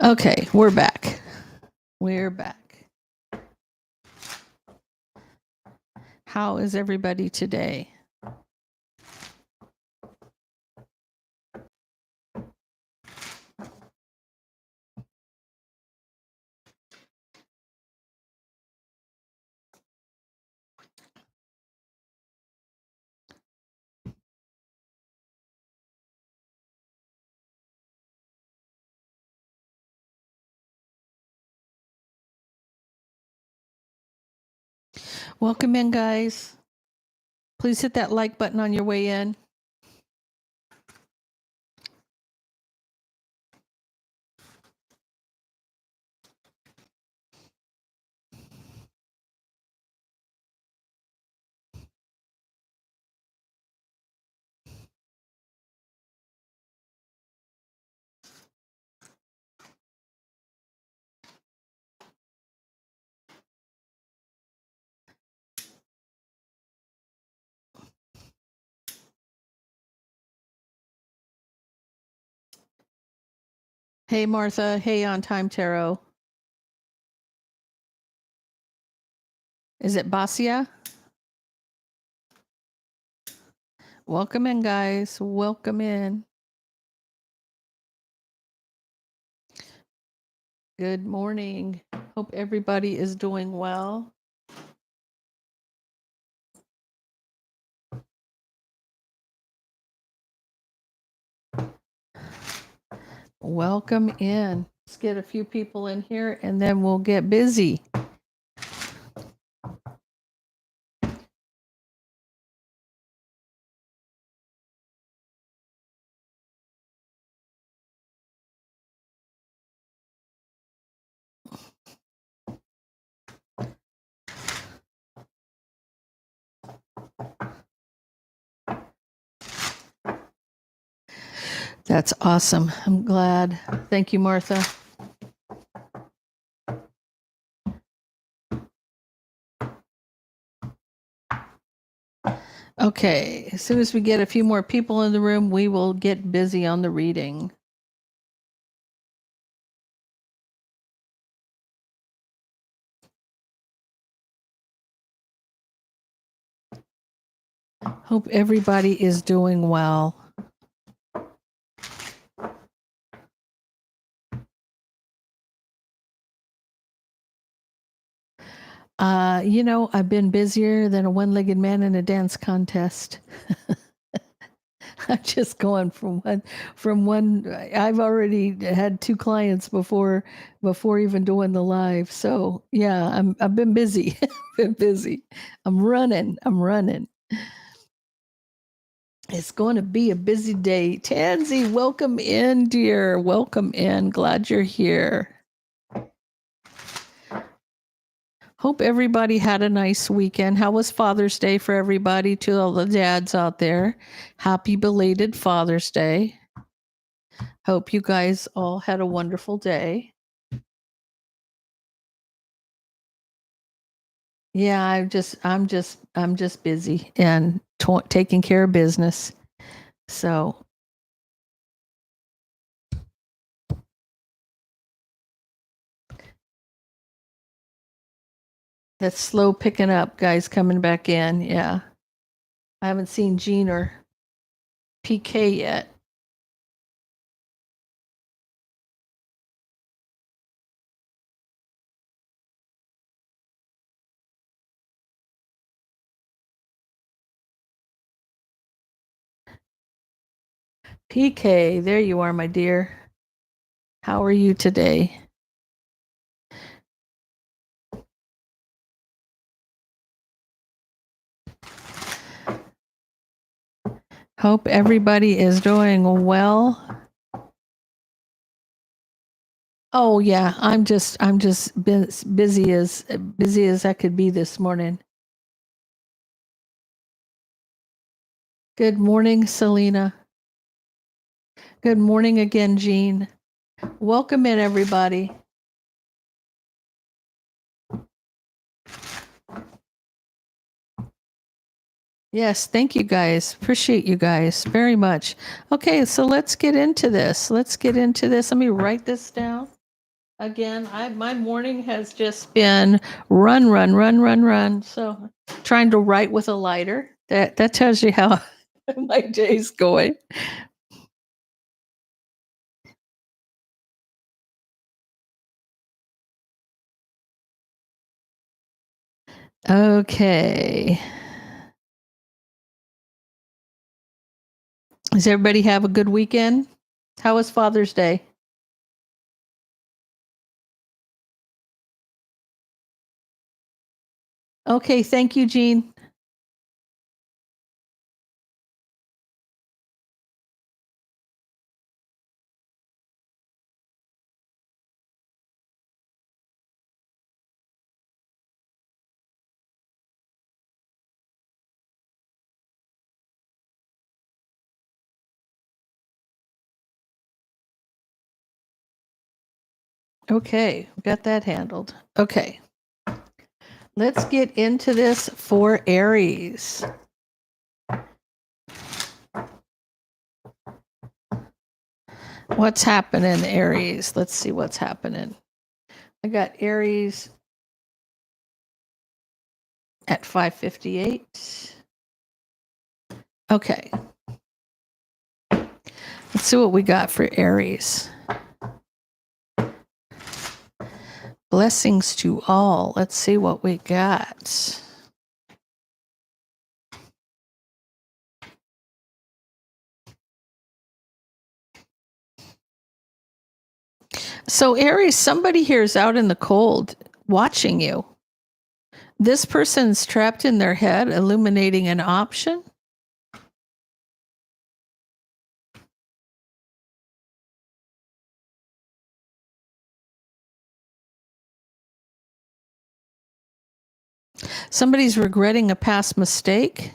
Okay, we're back. We're back. How is everybody today? Welcome in, guys. Please hit that like button on your way in. Hey, Martha. Hey, On Time Tarot. Is it Basia? Welcome in, guys. Welcome in. Good morning. Hope everybody is doing well. Welcome in. Let's get a few people in here and then we'll get busy. That's awesome. I'm glad. Thank you, Martha. Okay, as soon as we get a few more people in the room, we will get busy on the reading. Hope everybody is doing well. I've been busier than a one-legged man in a dance contest. I'm just going from one. I've already had 2 clients before even doing the live. So yeah, I've been busy. Been busy. I'm running. It's going to be a busy day. Tansy, welcome in, dear. Welcome in. Glad you're here. Hope everybody had a nice weekend. How was Father's Day for everybody? To all the dads out there, happy belated Father's Day. Hope you guys all had a wonderful day. Yeah, I'm just busy and taking care of business. So that's slow picking up, guys coming back in. Yeah. I haven't seen Jean or PK yet. PK, there you are, my dear. How are you today? Hope everybody is doing well. Oh yeah, I'm just busy as I could be this morning. Good morning, Selena. Good morning again, Jean. Welcome in, everybody. Yes, thank you guys. Appreciate you guys very much. Okay, so let's get into this. Let me write this down. again, my morning has just been run. So trying to write with a lighter. That tells you how my day's going. Okay. Does everybody have a good weekend? How was Father's Day? Okay, thank you, Jean. Okay, got that handled. Okay. Let's get into this for Aries. What's happening, Aries? Let's see what's happening. I got Aries at 5:58. Okay. Let's see what we got for Aries. Blessings to all. Let's see what we got. So, Aries, somebody here is out in the cold watching you. This person's trapped in their head, illuminating an option. Somebody's regretting a past mistake.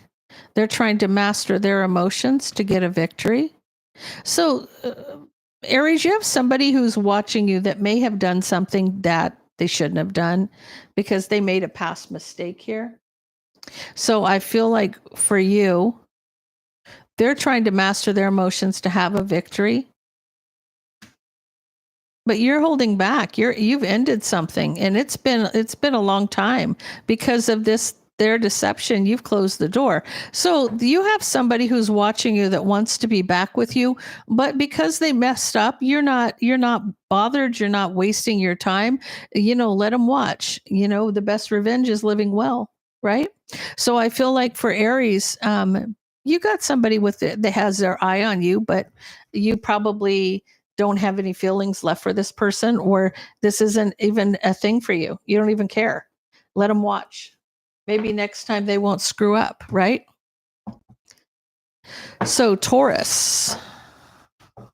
They're trying to master their emotions to get a victory. So, Aries, you have somebody who's watching you that may have done something that they shouldn't have done because they made a past mistake here. So I feel like for you, they're trying to master their emotions to have a victory. But you're holding back. You've ended something, and it's been a long time because of their deception. You've closed the door. So you have somebody who's watching you that wants to be back with you, but because they messed up, you're not bothered. You're not wasting your time. Let them watch. The best revenge is living well, right? So I feel like for Aries, you got somebody that has their eye on you, but you probably don't have any feelings left for this person, or this isn't even a thing for you. You don't even care. Let them watch. Maybe next time they won't screw up, right? So Taurus.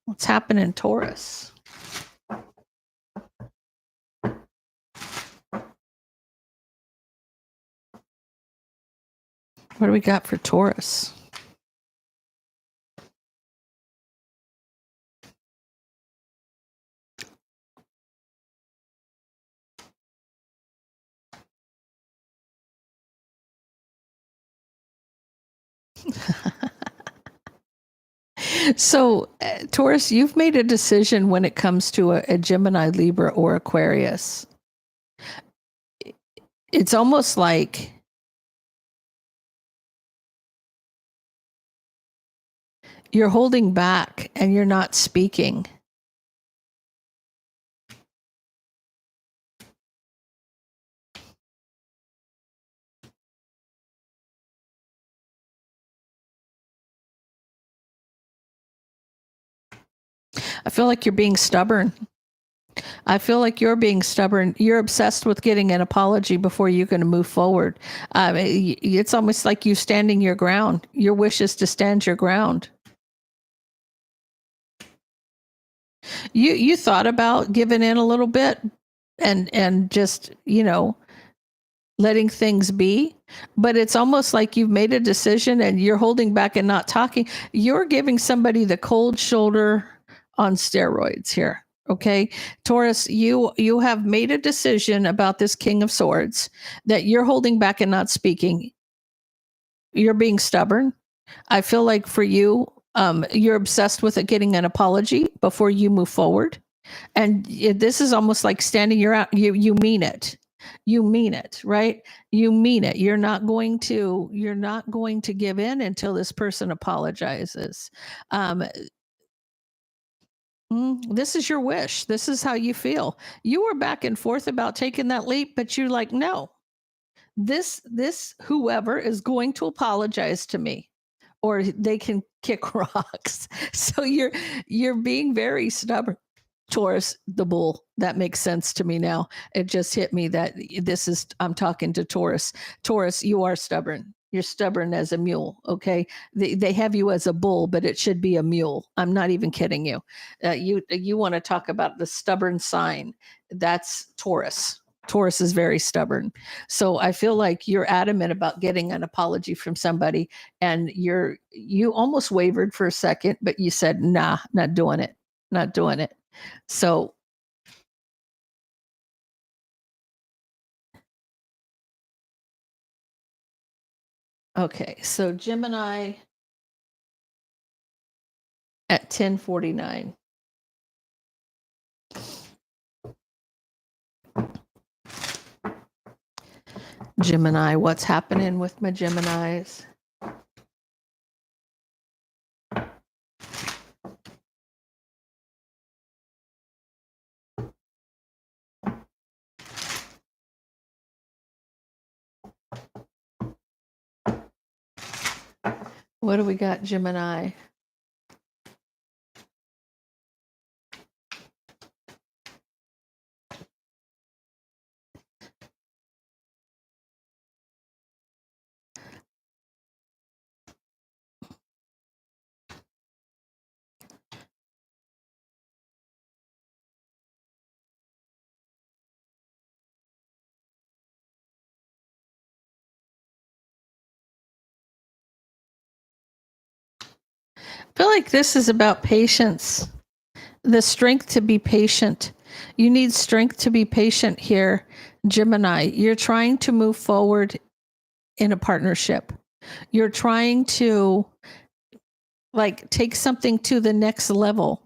What's happening, Taurus? What do we got for Taurus? So, Taurus, you've made a decision when it comes to a Gemini, Libra, or Aquarius. It's almost like you're holding back and you're not speaking. I feel like you're being stubborn. I feel like you're being stubborn. You're obsessed with getting an apology before you can move forward. It's almost like you standing your ground. Your wish is to stand your ground. You thought about giving in a little bit and just, letting things be, but it's almost like you've made a decision and you're holding back and not talking. You're giving somebody the cold shoulder on steroids here. Okay, Taurus, you have made a decision about this King of Swords that you're holding back and not speaking. You're being stubborn. I feel like for you, you're obsessed with it, getting an apology before you move forward. And this is almost like standing your out. You mean it. You mean it, right? You mean it. You're not going to give in until this person apologizes. Um, this is your wish. This is how you feel. You were back and forth about taking that leap, but you're like, no, this whoever is going to apologize to me, or they can kick rocks. So you're being very stubborn. Taurus, the bull. That makes sense to me now. It just hit me that I'm talking to Taurus. Taurus, you are stubborn. You're stubborn as a mule. Okay. They have you as a bull, but it should be a mule. I'm not even kidding you. You want to talk about the stubborn sign. That's Taurus. Taurus is very stubborn. So I feel like you're adamant about getting an apology from somebody, and you almost wavered for a second, but you said, nah, not doing it. Not doing it. So okay, so Gemini at 10:49. Gemini, what's happening with my Geminis? What do we got, Gemini? I feel like this is about patience, the strength to be patient. You need strength to be patient here, Gemini. You're trying to move forward in a partnership. You're trying to take something to the next level.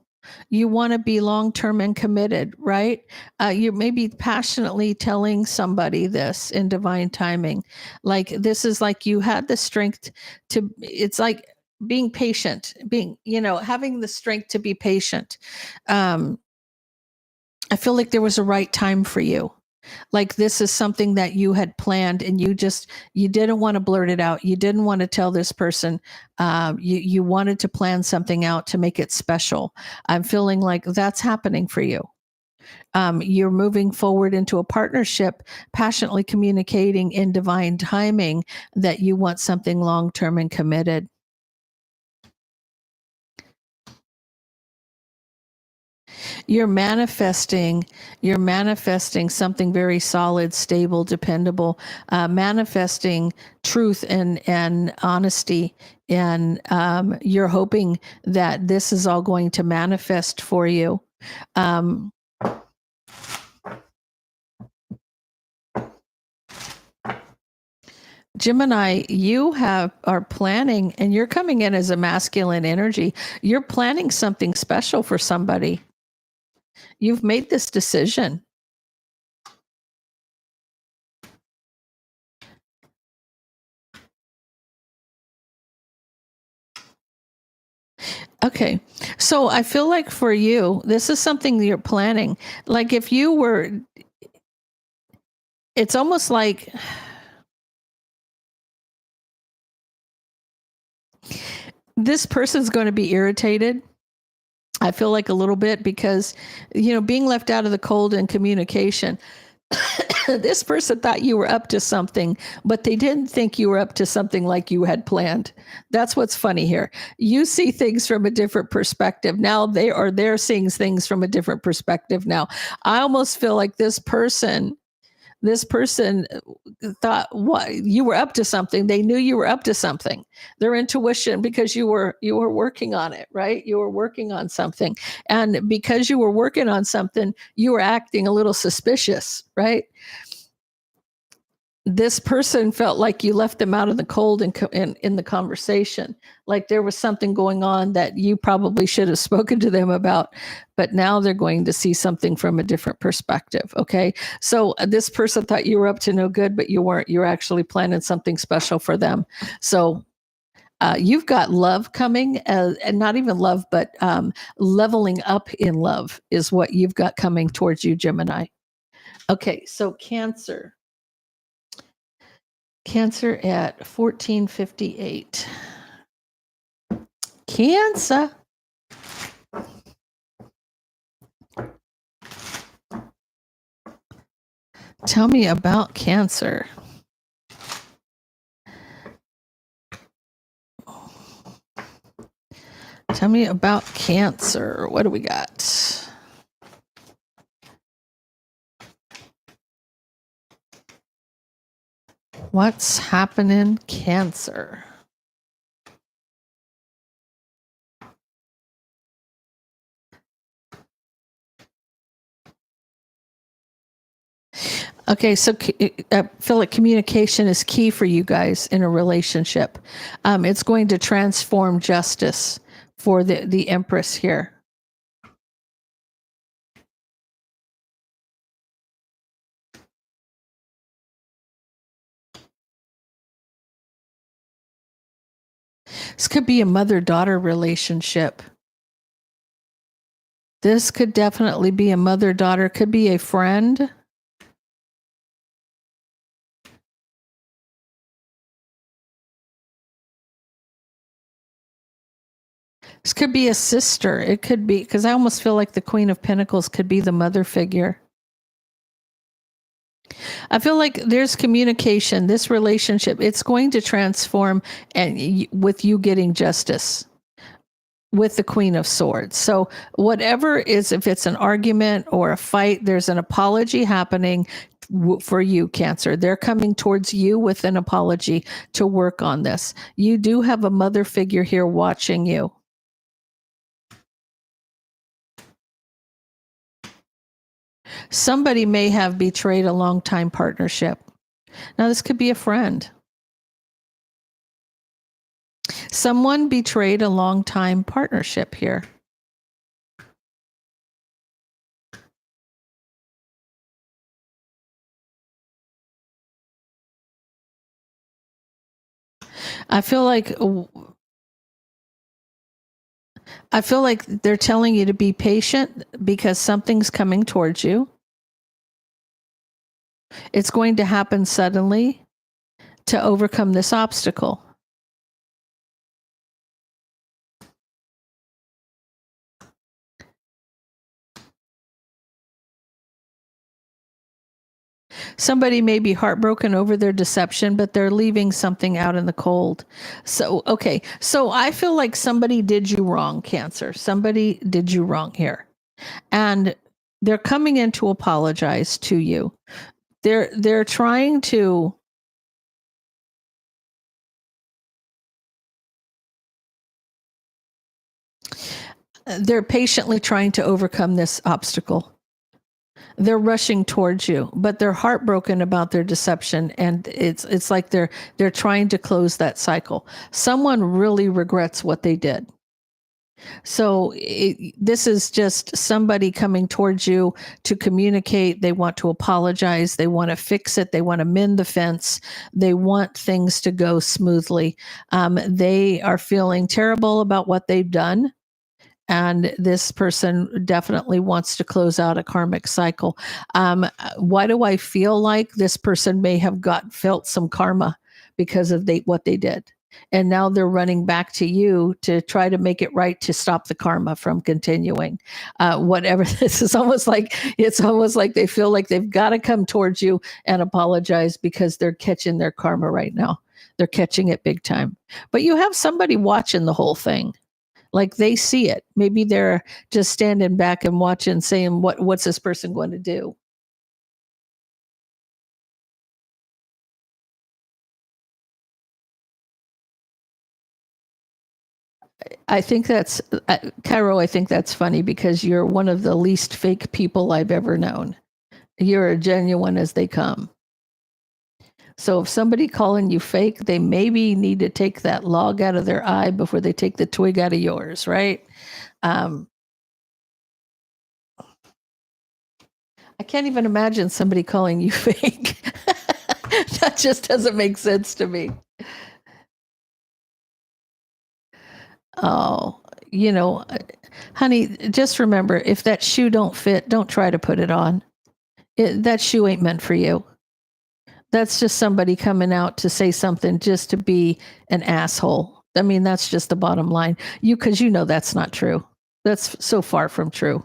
You want to be long-term and committed, right? You may be passionately telling somebody this in divine timing. Like this is like you had the strength to, it's like being patient, having the strength to be patient. I feel like there was a right time for you. Like this is something that you had planned, and you didn't want to blurt it out. You didn't want to tell this person. You wanted to plan something out to make it special. I'm feeling like that's happening for you. You're moving forward into a partnership, passionately communicating in divine timing that you want something long-term and committed. You're manifesting something very solid, stable, dependable, manifesting truth and honesty. And you're hoping that this is all going to manifest for you. Gemini, you are planning, and you're coming in as a masculine energy. You're planning something special for somebody. You've made this decision. Okay. So I feel like for you, this is something you're planning. Like if you were, it's almost like this person's going to be irritated. I feel like a little bit because, being left out of the cold in communication, this person thought you were up to something, but they didn't think you were up to something like you had planned. That's what's funny here. You see things from a different perspective. Now they're seeing things from a different perspective now. I almost feel like this person thought what you were up to something. They knew you were up to something. Their intuition, because you were working on it, right? You were working on something. And because you were working on something, you were acting a little suspicious, right? this person felt like you left them out in the cold in the conversation. Like there was something going on that you probably should have spoken to them about, but now they're going to see something from a different perspective. Okay. So this person thought you were up to no good, but you weren't. You're actually planning something special for them. So you've got love coming, and not even love, but leveling up in love is what you've got coming towards you, Gemini. Okay, so Cancer. Cancer at 1458. Cancer. Tell me about Cancer. Tell me about Cancer. What do we got? What's happening, Cancer? Okay, so I feel like communication is key for you guys in a relationship. It's going to transform justice for the Empress here. This could be a mother-daughter relationship. This could definitely be a mother-daughter, could be a friend. This could be a sister. It could be, because I almost feel like the Queen of Pentacles could be the mother figure. I feel like there's communication. This relationship, it's going to transform, and with you getting justice with the Queen of Swords. So whatever is, if it's an argument or a fight, there's an apology happening for you, Cancer. They're coming towards you with an apology to work on this. You do have a mother figure here watching you. Somebody may have betrayed a long-time partnership. Now, this could be a friend. Someone betrayed a long-time partnership here. I feel like they're telling you to be patient because something's coming towards you. It's going to happen suddenly to overcome this obstacle. Somebody may be heartbroken over their deception, but they're leaving something out in the cold. So, okay. So I feel like somebody did you wrong, Cancer. Somebody did you wrong here. And they're coming in to apologize to you. They're trying to they're patiently trying to overcome this obstacle. They're rushing towards you, but they're heartbroken about their deception, and it's like they're trying to close that cycle. Someone really regrets what they did. So this is just somebody coming towards you to communicate. They want to apologize. They want to fix it. They want to mend the fence. They want things to go smoothly. They are feeling terrible about what they've done. And this person definitely wants to close out a karmic cycle. Why do I feel like this person may have felt some karma because of what they did? And now they're running back to you to try to make it right, to stop the karma from continuing. Whatever this is, it's almost like they feel like they've got to come towards you and apologize because they're catching their karma right now. They're catching it big time. But you have somebody watching the whole thing. Like they see it. Maybe they're just standing back and watching, saying, what's this person going to do? I think that's, Cairo, I think that's funny because you're one of the least fake people I've ever known. You're as genuine as they come. So if somebody calling you fake, they maybe need to take that log out of their eye before they take the twig out of yours, right? I can't even imagine somebody calling you fake. That just doesn't make sense to me. Oh, honey, just remember, if that shoe don't fit, don't try to put it on. That shoe ain't meant for you. That's just somebody coming out to say something just to be an asshole. I mean, that's just the bottom line. Because you know that's not true. That's so far from true.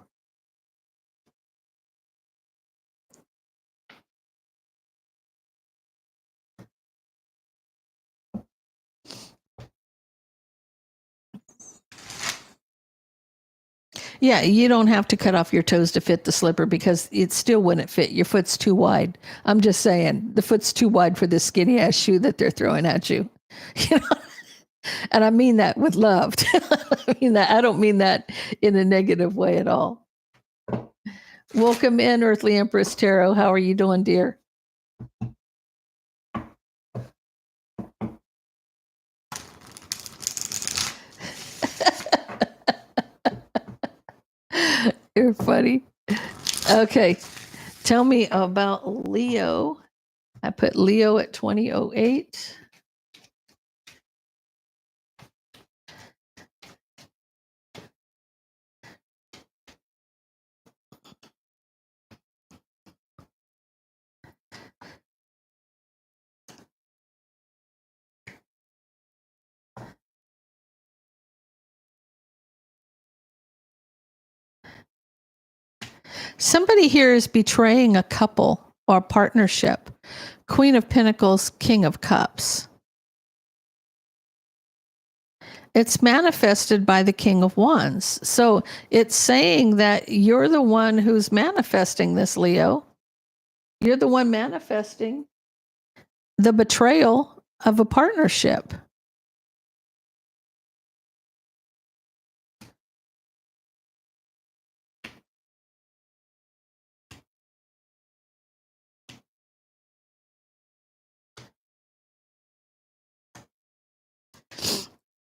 Yeah, you don't have to cut off your toes to fit the slipper because it still wouldn't fit. Your foot's too wide. I'm just saying, the foot's too wide for this skinny ass shoe that they're throwing at you. You know? And I mean that with love. I don't mean that in a negative way at all. Welcome in, Earthly Empress Tarot. How are you doing, dear? You're funny. Okay. Tell me about Leo. I put Leo at 2008. Somebody here is betraying a couple or partnership. Queen of Pentacles, King of Cups. It's manifested by the King of Wands. So it's saying that you're the one who's manifesting this, Leo. You're the one manifesting the betrayal of a partnership.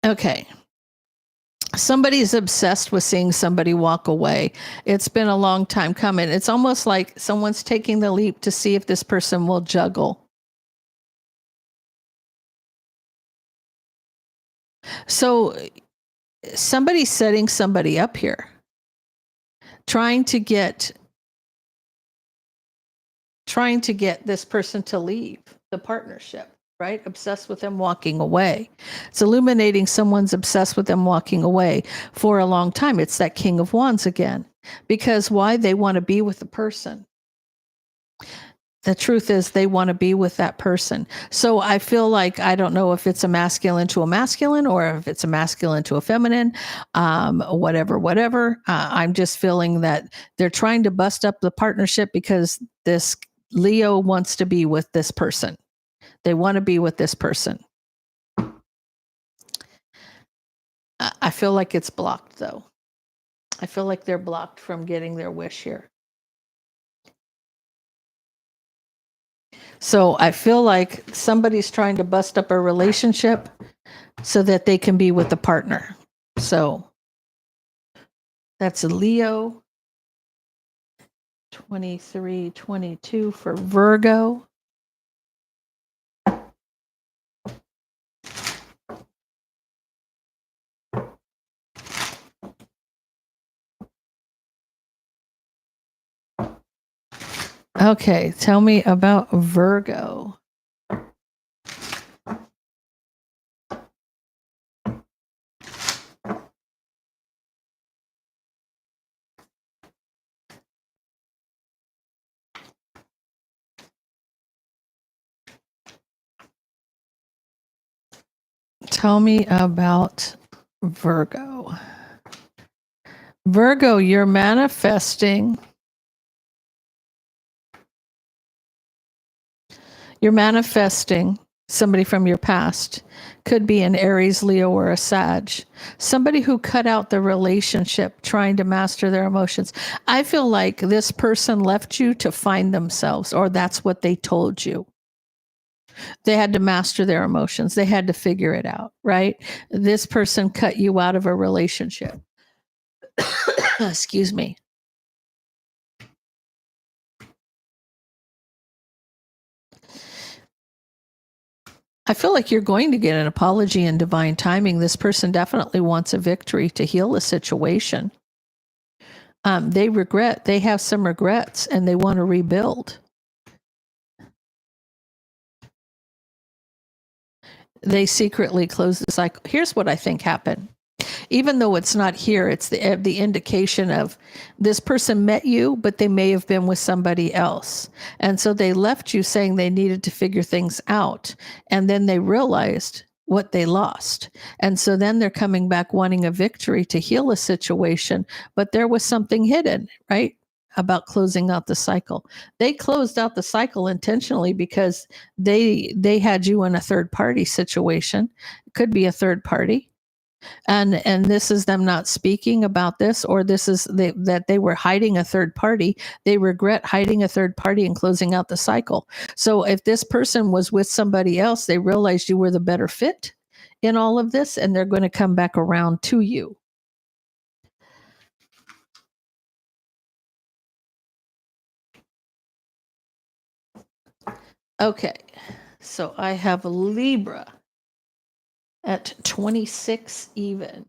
Okay. Somebody's obsessed with seeing somebody walk away. It's been a long time coming. It's almost like someone's taking the leap to see if this person will juggle. So somebody's setting somebody up here, trying to get this person to leave the partnership, right? Obsessed with them walking away. It's illuminating someone's obsessed with them walking away for a long time. It's that King of Wands again. Because why? They want to be with the person. The truth is they want to be with that person. So I feel like, I don't know if it's a masculine to a masculine or if it's a masculine to a feminine, whatever. I'm just feeling that they're trying to bust up the partnership because this Leo wants to be with this person. They want to be with this person. I feel like it's blocked, though. I feel like they're blocked from getting their wish here. So I feel like somebody's trying to bust up a relationship so that they can be with the partner. So that's a Leo. 23, 22 for Virgo. Okay, tell me about Virgo. Tell me about Virgo. Virgo, you're manifesting. You're manifesting somebody from your past. Could be an Aries, Leo, or a Sag. Somebody who cut out the relationship trying to master their emotions. I feel like this person left you to find themselves, or that's what they told you. They had to master their emotions. They had to figure it out, right? This person cut you out of a relationship. Excuse me. I feel like you're going to get an apology in divine timing. This person definitely wants a victory to heal the situation. They have some regrets and they want to rebuild. They secretly close the cycle. Here's what I think happened. Even though it's not here, it's the indication of this person met you, but they may have been with somebody else. And so they left you saying they needed to figure things out. And then they realized what they lost. And so then they're coming back wanting a victory to heal a situation, but there was something hidden, right? About closing out the cycle. They closed out the cycle intentionally because they had you in a third party situation. It could be a third party. And this is them not speaking about this, or this is that they were hiding a third party. They regret hiding a third party and closing out the cycle. So if this person was with somebody else, they realized you were the better fit in all of this, and they're going to come back around to you. Okay, so I have Libra at 26 even.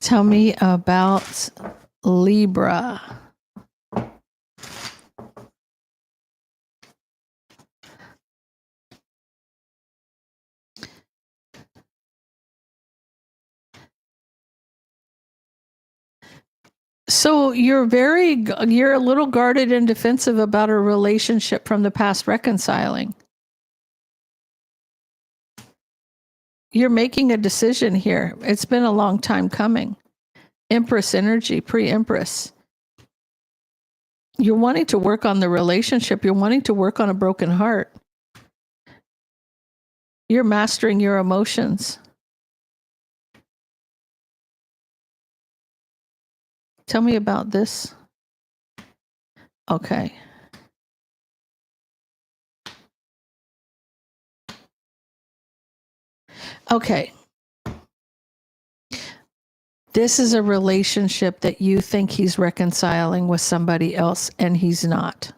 Tell me about Libra. So you're a little guarded and defensive about a relationship from the past reconciling. You're making a decision here. It's been a long time coming. Empress energy, pre-Empress. You're wanting to work on the relationship. You're wanting to work on a broken heart. You're mastering your emotions. Tell me about this. Okay. Okay. This is a relationship that you think he's reconciling with somebody else, and he's not.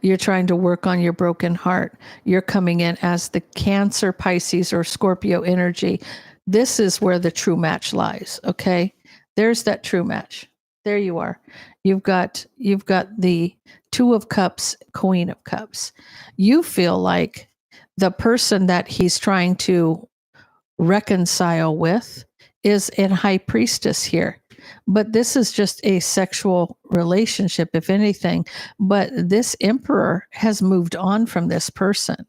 You're trying to work on your broken heart. You're coming in as the Cancer, Pisces, or Scorpio energy. This is where the true match lies, okay? There's that true match. There you are. You've got the Two of Cups, Queen of Cups. You feel like the person that he's trying to reconcile with is in High Priestess here. But this is just a sexual relationship, if anything. But this Emperor has moved on from this person.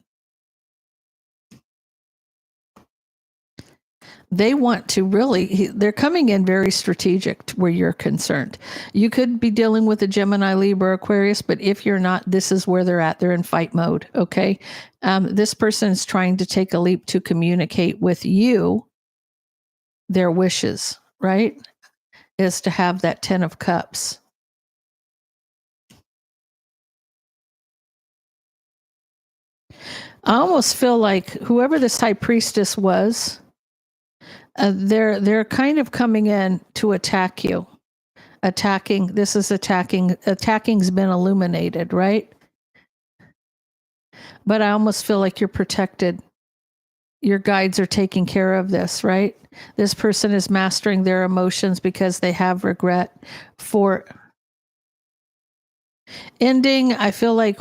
They want to they're coming in very strategic where you're concerned. You could be dealing with a Gemini, Libra, Aquarius, but if you're not, this is where they're at. They're in fight mode, okay? This person is trying to take a leap to communicate with you their wishes, right? Is to have that 10 of Cups. I almost feel like whoever this High Priestess was, they're kind of coming in to attack you. Attacking's been illuminated, right? But I almost feel like you're protected. Your guides are taking care of this, right? This person is mastering their emotions because they have regret for ending. I feel like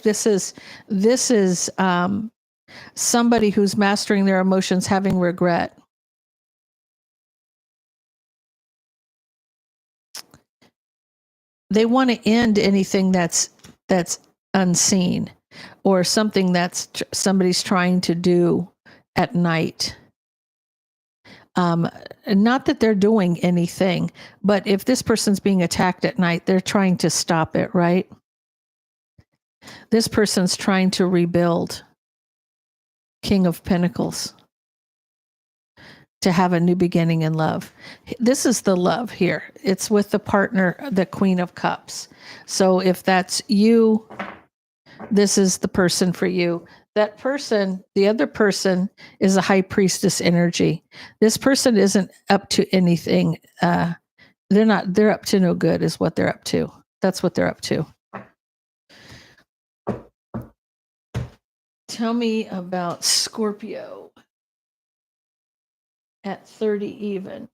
this is somebody who's mastering their emotions, having regret. They want to end anything that's unseen, or something that's somebody's trying to do at night. Not that they're doing anything, but if this person's being attacked at night, they're trying to stop it, right? This person's trying to rebuild. King of Pentacles, to have a new beginning in love. This is the love here. It's with the partner, the Queen of Cups. So if that's you, this is the person for you. That person, the other person, is a High Priestess energy. This person isn't up to anything. They're up to no good is what they're up to. That's what they're up to. Tell me about Scorpio at 30 even.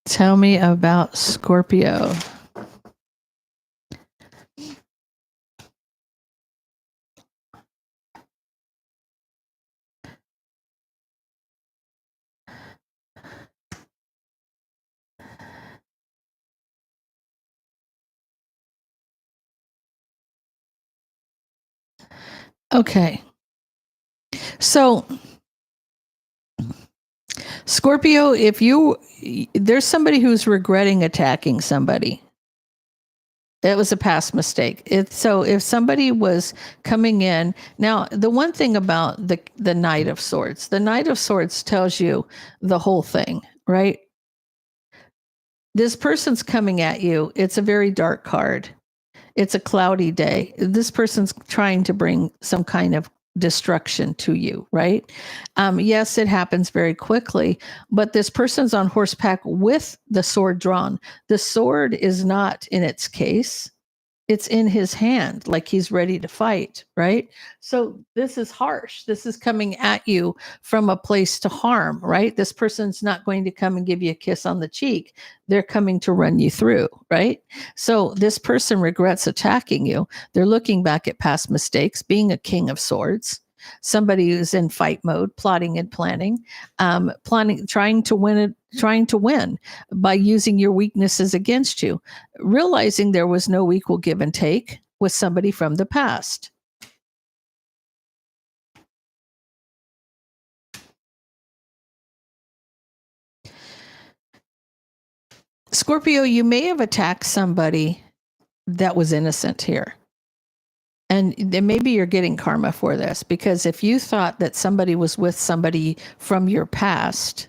Tell me about Scorpio. Okay. So Scorpio, there's somebody who's regretting attacking somebody. It was a past mistake. So if somebody was coming in, now the one thing about the Knight of Swords tells you the whole thing, right? This person's coming at you. It's a very dark card. It's a cloudy day. This person's trying to bring some kind of destruction to you, right? Yes, it happens very quickly, but this person's on horseback with the sword drawn. The sword is not in its case. It's in his hand, like he's ready to fight, right? So this is harsh. This is coming at you from a place to harm, right? This person's not going to come and give you a kiss on the cheek. They're coming to run you through, right? So this person regrets attacking you. They're looking back at past mistakes, being a King of Swords, somebody who's in fight mode, plotting and planning, trying to win by using your weaknesses against you, realizing there was no equal give and take with somebody from the past. Scorpio, you may have attacked somebody that was innocent here. And then maybe you're getting karma for this, because if you thought that somebody was with somebody from your past,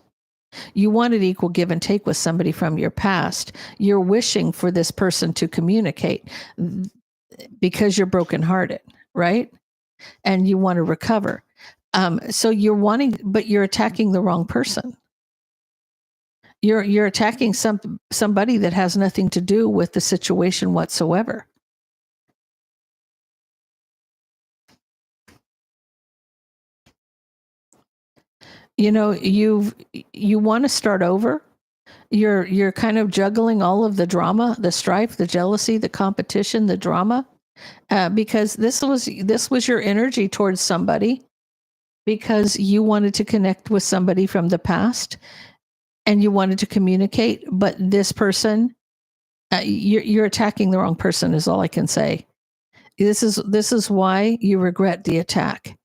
you wanted equal give and take with somebody from your past, you're wishing for this person to communicate because you're brokenhearted, right? And you want to recover. So you're wanting, but you're attacking the wrong person. You're attacking somebody that has nothing to do with the situation whatsoever. You know, you want to start over. You're kind of juggling all of the drama, the strife, the jealousy, the competition, the drama, because this was your energy towards somebody, because you wanted to connect with somebody from the past, and you wanted to communicate. But this person, you're attacking the wrong person, is all I can say. This is why you regret the attack,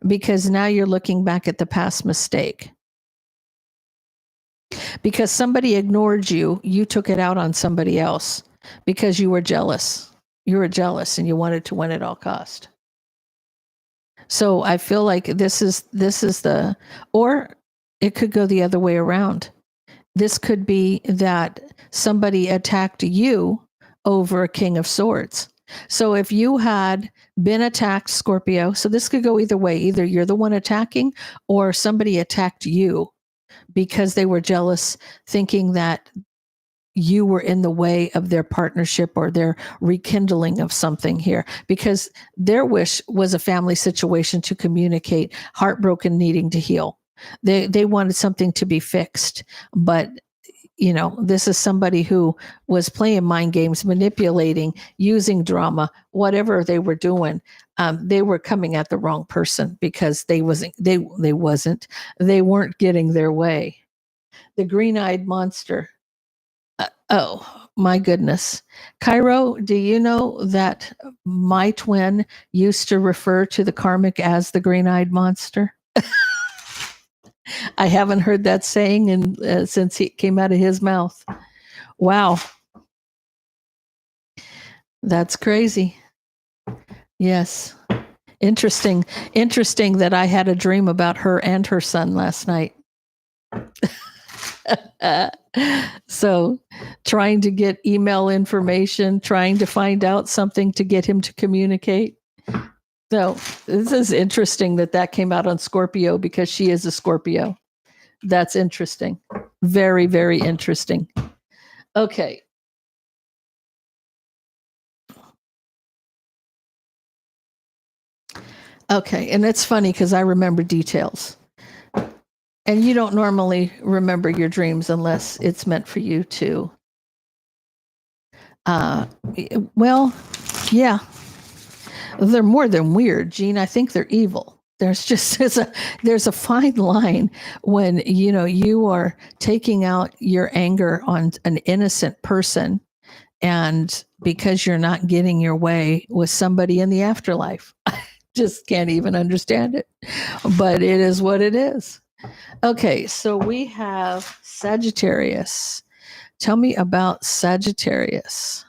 because now you're looking back at the past mistake. Because somebody ignored you, you took it out on somebody else because you were jealous. You were jealous and you wanted to win at all cost. So I feel like this is or it could go the other way around. This could be that somebody attacked you over a King of Swords. So if you had been attacked, Scorpio, so this could go either way. Either you're the one attacking, or somebody attacked you because they were jealous, thinking that you were in the way of their partnership or their rekindling of something here, because their wish was a family situation to communicate, heartbroken, needing to heal. They wanted something to be fixed, but this is somebody who was playing mind games, manipulating, using drama, whatever they were doing. They were coming at the wrong person, because they weren't getting their way. The green-eyed monster. Oh my goodness. Cairo, do you know that my twin used to refer to the karmic as the green-eyed monster? I haven't heard that saying since it came out of his mouth. Wow. That's crazy. Yes. Interesting. Interesting that I had a dream about her and her son last night. So, trying to get email information, trying to find out something to get him to communicate. So, this is interesting that came out on Scorpio because she is a Scorpio. That's interesting. Very, very interesting. Okay. Okay. And it's funny because I remember details. And you don't normally remember your dreams unless it's meant for you to. Well, yeah. They're more than weird, Gene. I think they're evil. There's a fine line when you are taking out your anger on an innocent person, and because you're not getting your way with somebody in the afterlife. I just can't even understand it, but it is what it is. Okay, so we have Sagittarius. Tell me about Sagittarius.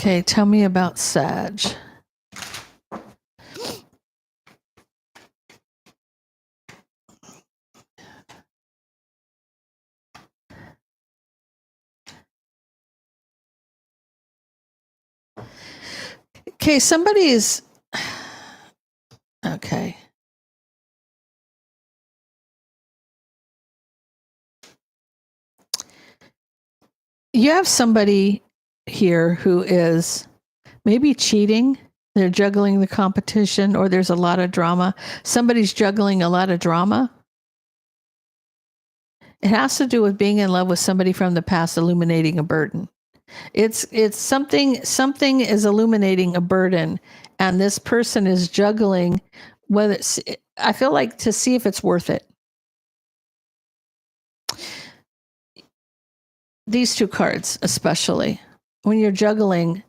Okay, tell me about Sag. Okay, somebody's okay. You have somebody here who is maybe cheating. They're juggling the competition, or there's a lot of drama. Somebody's juggling a lot of drama. It has to do with being in love with somebody from the past, illuminating a burden. It's something is illuminating a burden, and this person is juggling whether it's, I feel like, to see if it's worth it. These two cards, especially when you're juggling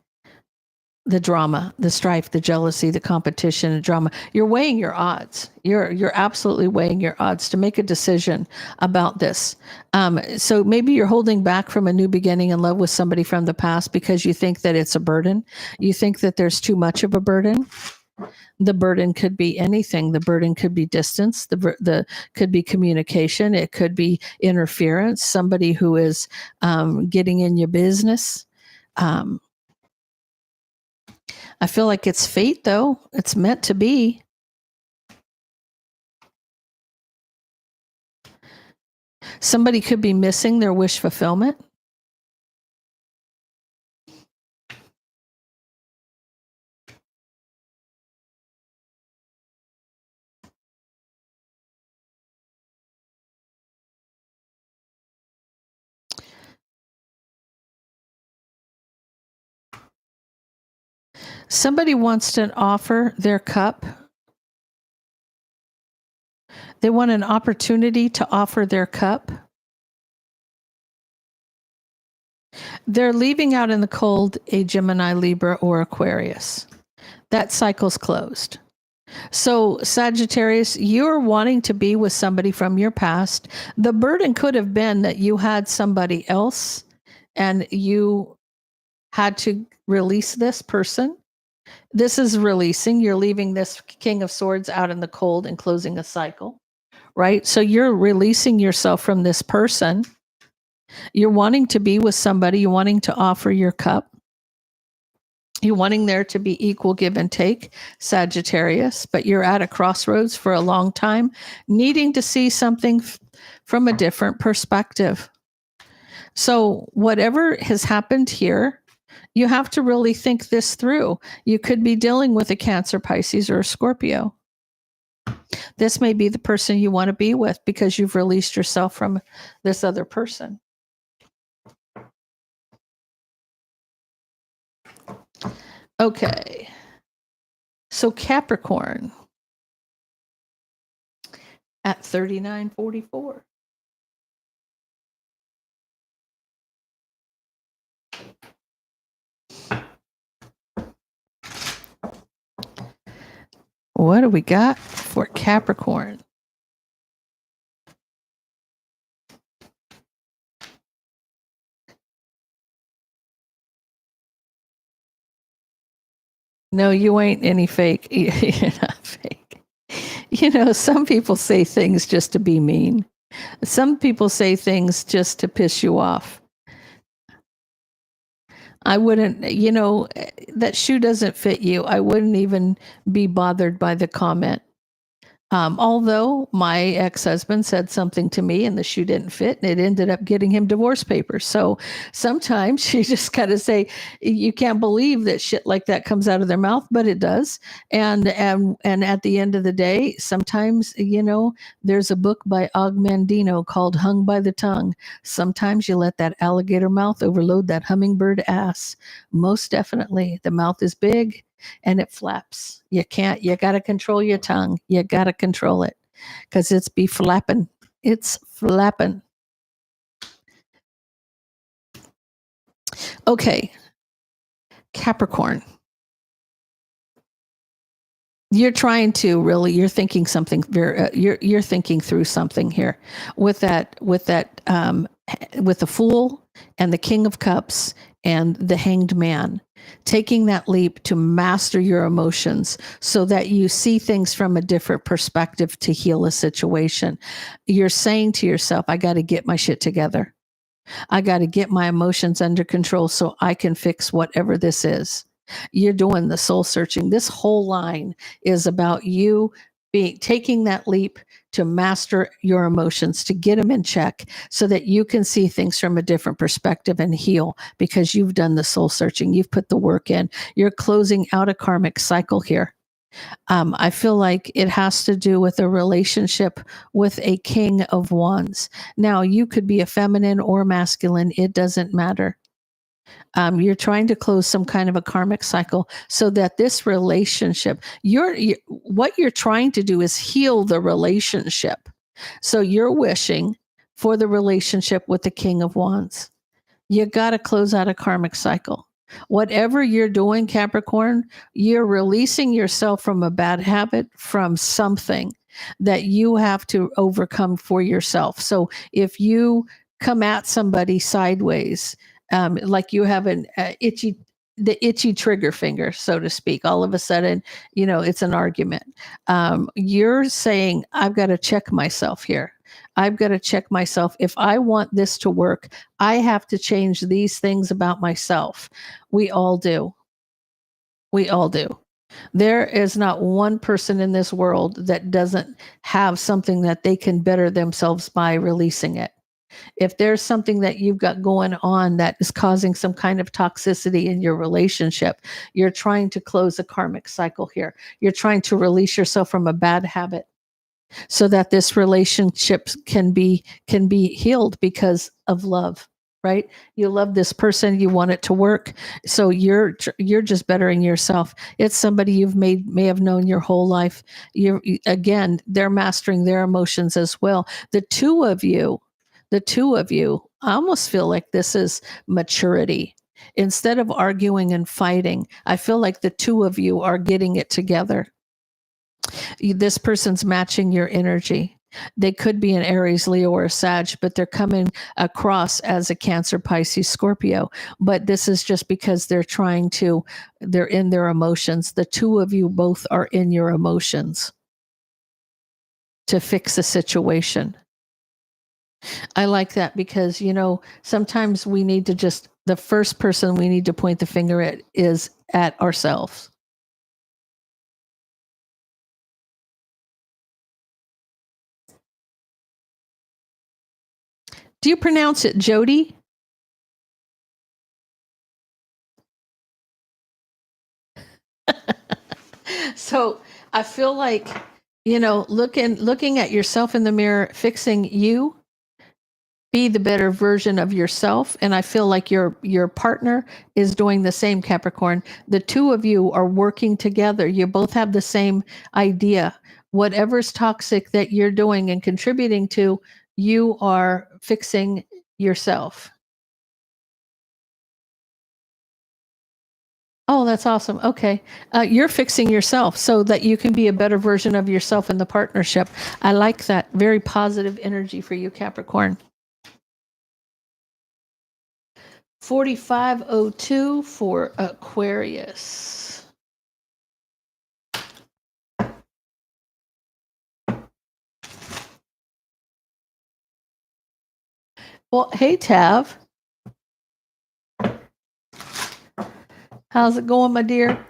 the drama, the strife, the jealousy, the competition, the drama, you're weighing your odds. You're absolutely weighing your odds to make a decision about this. So maybe you're holding back from a new beginning in love with somebody from the past because you think that it's a burden. You think that there's too much of a burden. The burden could be anything. The burden could be distance. The could be communication. It could be interference. Somebody who is getting in your business. I feel like it's fate, though. It's meant to be. Somebody could be missing their wish fulfillment. Somebody wants to offer their cup. They want an opportunity to offer their cup. They're leaving out in the cold a Gemini, Libra, or Aquarius. That cycle's closed. So, Sagittarius, you're wanting to be with somebody from your past. The burden could have been that you had somebody else and you had to release this person. This is releasing. You're leaving this King of Swords out in the cold and closing a cycle, right? So you're releasing yourself from this person. You're wanting to be with somebody. You're wanting to offer your cup. You're wanting there to be equal give and take, Sagittarius, but you're at a crossroads for a long time, needing to see something from a different perspective. So whatever has happened here, you have to really think this through. You could be dealing with a Cancer, Pisces, or a Scorpio. This may be the person you want to be with because you've released yourself from this other person. Okay. So Capricorn at 3944. What do we got for Capricorn? No, you ain't any fake. You're not fake. You know, some people say things just to be mean. Some people say things just to piss you off. I wouldn't, you know, that shoe doesn't fit you. I wouldn't even be bothered by the comment. Although my ex-husband said something to me and the shoe didn't fit and it ended up getting him divorce papers. So sometimes you just got to say, you can't believe that shit like that comes out of their mouth, but it does. And at the end of the day, sometimes, you know, there's a book by Og Mandino called Hung by the Tongue. Sometimes you let that alligator mouth overload that hummingbird ass. Most definitely. The mouth is big and it flaps. You got to control your tongue. You got to control it because it's be flapping. It's flapping. Okay. Capricorn. You're trying to really, you're thinking something very, you're thinking through something here with the Fool and the King of Cups and the Hanged Man, taking that leap to master your emotions so that you see things from a different perspective to heal a situation. You're saying to yourself, I got to get my shit together. I got to get my emotions under control so I can fix whatever this is. You're doing the soul searching. This whole line is about you taking that leap to master your emotions, to get them in check so that you can see things from a different perspective and heal because you've done the soul searching. You've put the work in. You're closing out a karmic cycle here. I feel like it has to do with a relationship with a King of Wands. Now, you could be a feminine or masculine. It doesn't matter. You're trying to close some kind of a karmic cycle so that this relationship, what you're trying to do is heal the relationship. So you're wishing for the relationship with the King of Wands. You got to close out a karmic cycle. Whatever you're doing, Capricorn, you're releasing yourself from a bad habit, from something that you have to overcome for yourself. So if you come at somebody sideways, like you have the itchy trigger finger, so to speak, all of a sudden, you know, it's an argument. You're saying, I've got to check myself here. I've got to check myself. If I want this to work, I have to change these things about myself. We all do. We all do. There is not one person in this world that doesn't have something that they can better themselves by releasing it. If there's something that you've got going on that is causing some kind of toxicity in your relationship, you're trying to close a karmic cycle here. You're trying to release yourself from a bad habit so that this relationship can be healed because of love, right? You love this person, you want it to work, so you're just bettering yourself. It's somebody you've may have known your whole life. Again, they're mastering their emotions as well. The two of you, I almost feel like this is maturity. Instead of arguing and fighting, I feel like the two of you are getting it together. This person's matching your energy. They could be an Aries, Leo, or a Sag, but they're coming across as a Cancer, Pisces, Scorpio. But this is just because they're in their emotions. The two of you both are in your emotions to fix a situation. I like that because, you know, sometimes we need to the first person we need to point the finger at is at ourselves. Do you pronounce it Jody? So I feel like, looking at yourself in the mirror, fixing you, be the better version of yourself. And I feel like your partner is doing the same, Capricorn. The two of you are working together. You both have the same idea. Whatever's toxic that you're doing and contributing to, you are fixing yourself. Oh, that's awesome. Okay. You're fixing yourself so that you can be a better version of yourself in the partnership. I like that. Very positive energy for you, Capricorn. 4502 for Aquarius. Well, hey, Tav. How's it going, my dear?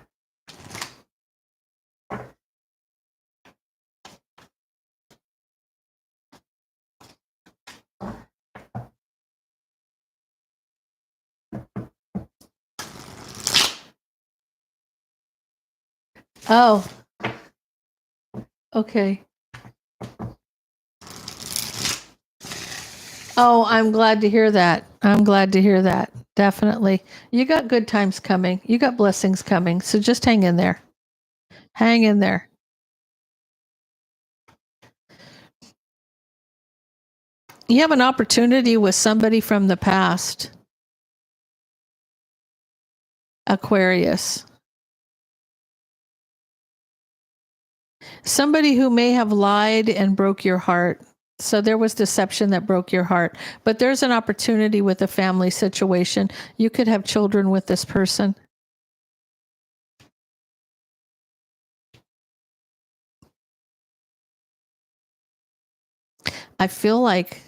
Oh, okay. Oh, I'm glad to hear that. I'm glad to hear that. Definitely. You got good times coming. You got blessings coming. So just hang in there. Hang in there. You have an opportunity with somebody from the past, Aquarius. Somebody who may have lied and broke your heart. So there was deception that broke your heart. But there's an opportunity with a family situation. You could have children with this person. I feel like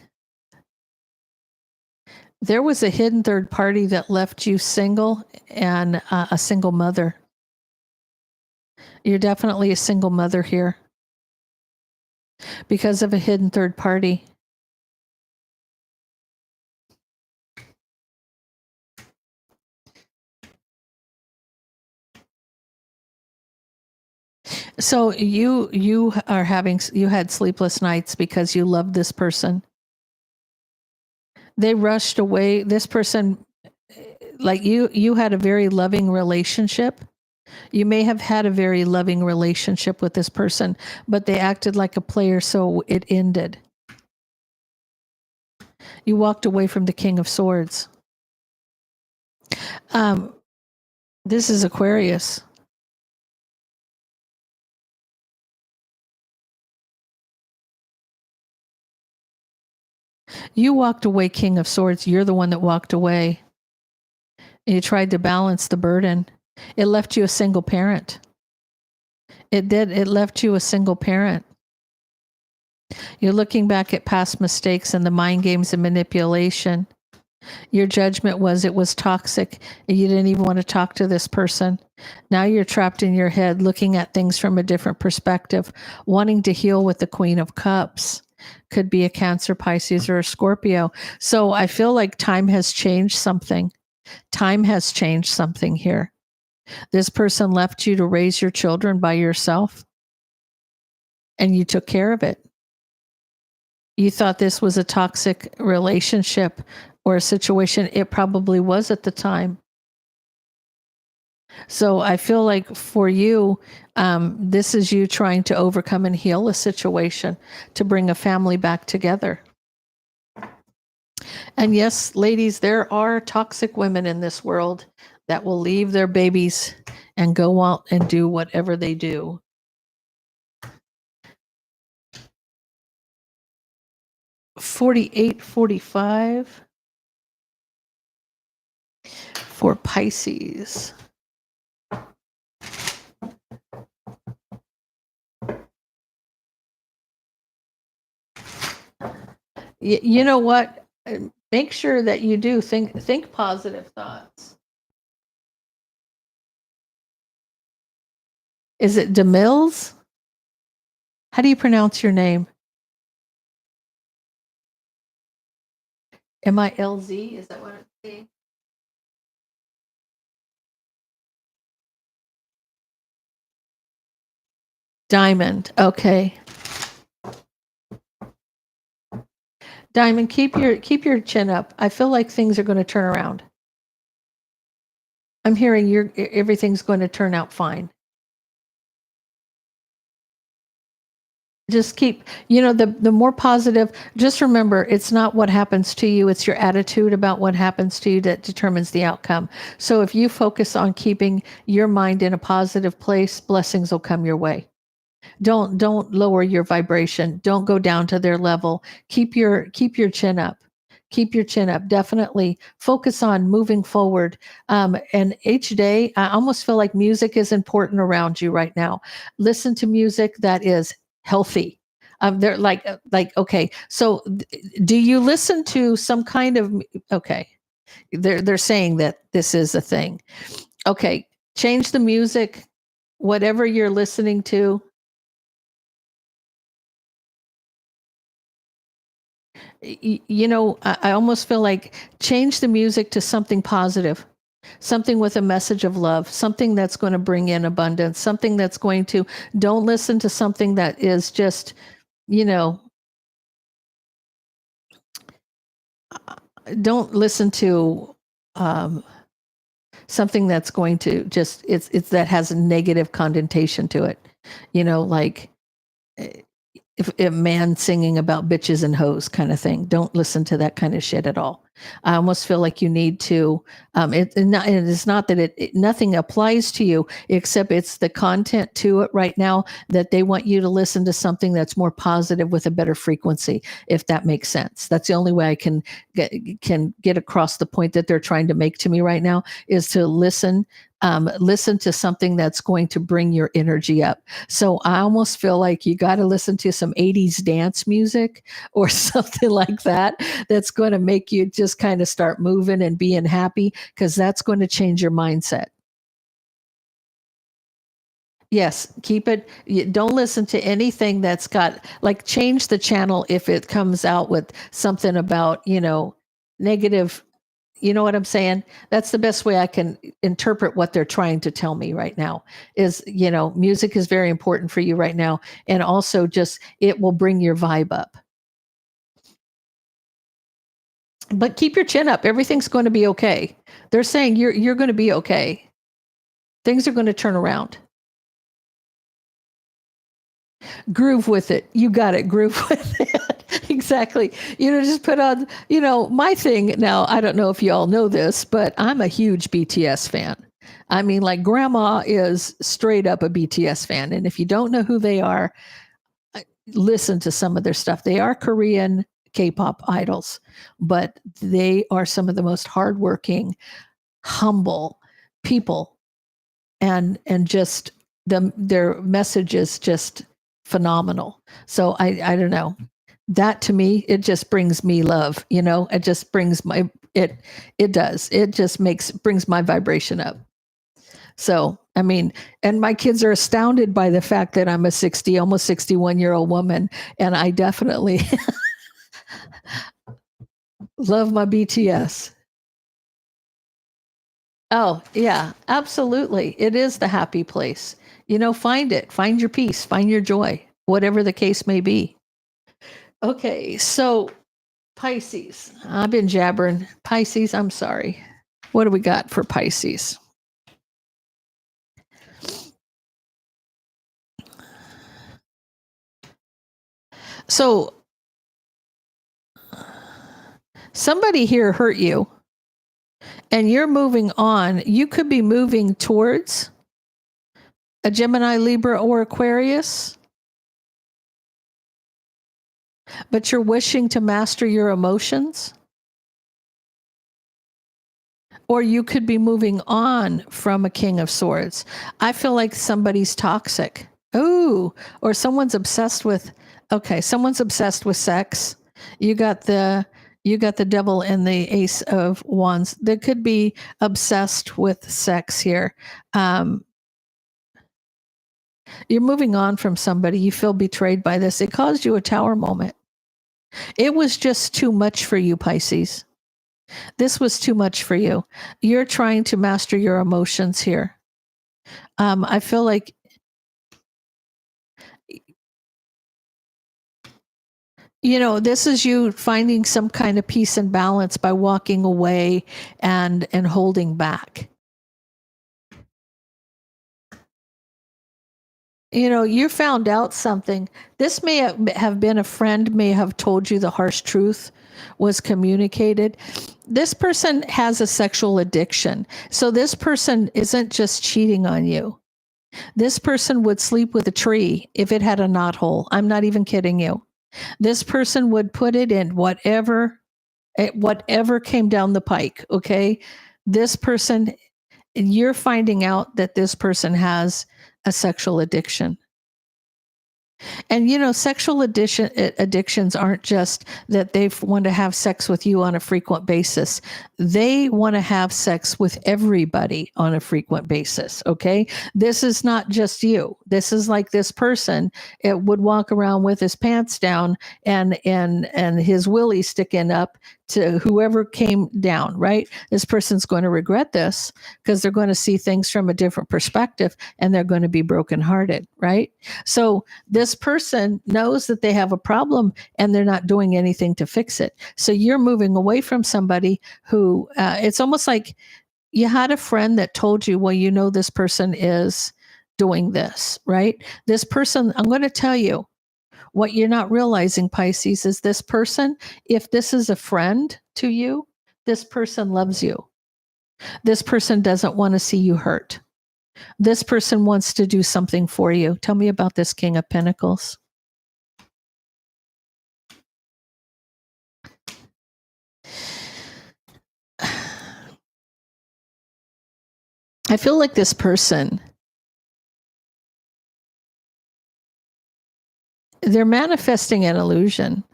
there was a hidden third party that left you single and a single mother. You're definitely a single mother here because of a hidden third party. So you had sleepless nights because you loved this person. They rushed away. This person, like you had a very loving relationship. You may have had a very loving relationship with this person, but they acted like a player, so it ended. You walked away from the King of Swords. This is Aquarius. You walked away, King of Swords. You're the one that walked away. You tried to balance the burden. It left you a single parent. It did. It left you a single parent. You're looking back at past mistakes and the mind games and manipulation. Your judgment was it was toxic. You didn't even want to talk to this person. Now you're trapped in your head looking at things from a different perspective, wanting to heal with the Queen of Cups. Could be a Cancer, Pisces, or a Scorpio. So I feel like time has changed something. Time has changed something here. This person left you to raise your children by yourself, and you took care of it. You thought this was a toxic relationship or a situation. It probably was at the time. So I feel like for you, this is you trying to overcome and heal a situation to bring a family back together. And yes, ladies, there are toxic women in this world that will leave their babies and go out and do whatever they do. $48.45 for Pisces. You know what? Make sure that you do think positive thoughts. Is it DeMills? How do you pronounce your name? MILZ? Is that what it's saying? Diamond. Okay. Diamond, keep your chin up. I feel like things are going to turn around. I'm hearing everything's going to turn out fine. Just keep, the more positive, just remember, it's not what happens to you, it's your attitude about what happens to you that determines the outcome. So if you focus on keeping your mind in a positive place, blessings will come your way. Don't lower your vibration. Don't go down to their level. Keep your chin up. Keep your chin up. Definitely focus on moving forward. And each day, I almost feel like music is important around you right now. Listen to music that is healthy. They're like okay. So, do you listen to some kind of okay? They're saying that this is a thing. Okay, change the music. Whatever you're listening to, I almost feel like change the music to something positive, something with a message of love, something that's going to bring in abundance, something that's going to, don't listen to something that is just, don't listen to something that's going to just, it's that has a negative connotation to it, like if a man singing about bitches and hoes kind of thing. Don't listen to that kind of shit at all. I almost feel like you need to. It's not that nothing applies to you except it's the content to it right now that they want you to listen to something that's more positive with a better frequency. If that makes sense, that's the only way I can get across the point that they're trying to make to me right now is to listen. Listen to something that's going to bring your energy up. So I almost feel like you got to listen to some 80s dance music or something like that that's going to make you just kind of start moving and being happy because that's going to change your mindset. Yes, keep it. Don't listen to anything that's got, like, change the channel if it comes out with something about, negative. You know what I'm saying? That's the best way I can interpret what they're trying to tell me right now is, music is very important for you right now. And also just, it will bring your vibe up. But keep your chin up. Everything's going to be okay. They're saying you're going to be okay. Things are going to turn around. Groove with it. You got it. Groove with it. Exactly. Just put on, my thing now. I don't know if you all know this, but I'm a huge BTS fan. I mean, like, grandma is straight up a BTS fan. And if you don't know who they are, listen to some of their stuff. They are Korean K-pop idols, but they are some of the most hardworking, humble people. And just their message is just phenomenal. So I don't know. That to me, it just brings me love. It just brings it does. It just brings my vibration up. So, I mean, and my kids are astounded by the fact that I'm a 60, almost 61-year-old woman. And I definitely love my BTS. Oh, yeah, absolutely. It is the happy place. Find it, find your peace, find your joy, whatever the case may be. Okay, so Pisces. I've been jabbering. Pisces, I'm sorry. What do we got for Pisces? So somebody here hurt you and you're moving on. You could be moving towards a Gemini, Libra, or Aquarius, but you're wishing to master your emotions. Or you could be moving on from a King of Swords. I feel like somebody's toxic. Ooh, or someone's obsessed with, someone's obsessed with sex. You got the devil and the Ace of Wands. They could be obsessed with sex here. You're moving on from somebody. You feel betrayed by this. It caused you a tower moment. It was just too much for you, Pisces. This was too much for you. You're trying to master your emotions here. I feel like This is you finding some kind of peace and balance by walking away and holding back. You found out something. This may have been a friend, may have told you the harsh truth was communicated. This person has a sexual addiction. So this person isn't just cheating on you. This person would sleep with a tree if it had a knothole. I'm not even kidding you. This person would put it in whatever came down the pike. Okay. This person, you're finding out that this person has a sexual addiction. And sexual addictions aren't just that they want to have sex with you on a frequent basis. They want to have sex with everybody on a frequent basis. Okay. This is not just you. This is like this person. It would walk around with his pants down and his willy sticking up to whoever came down, right? This person's going to regret this because they're going to see things from a different perspective and they're going to be brokenhearted, right? So this person knows that they have a problem and they're not doing anything to fix it. So you're moving away from somebody who, it's almost like you had a friend that told you, well, this person is doing this, right? This person, I'm going to tell you, what you're not realizing, Pisces, is this person, if this is a friend to you, this person loves you. This person doesn't want to see you hurt. This person wants to do something for you. Tell me about this King of Pentacles. I feel like this person, they're manifesting an illusion.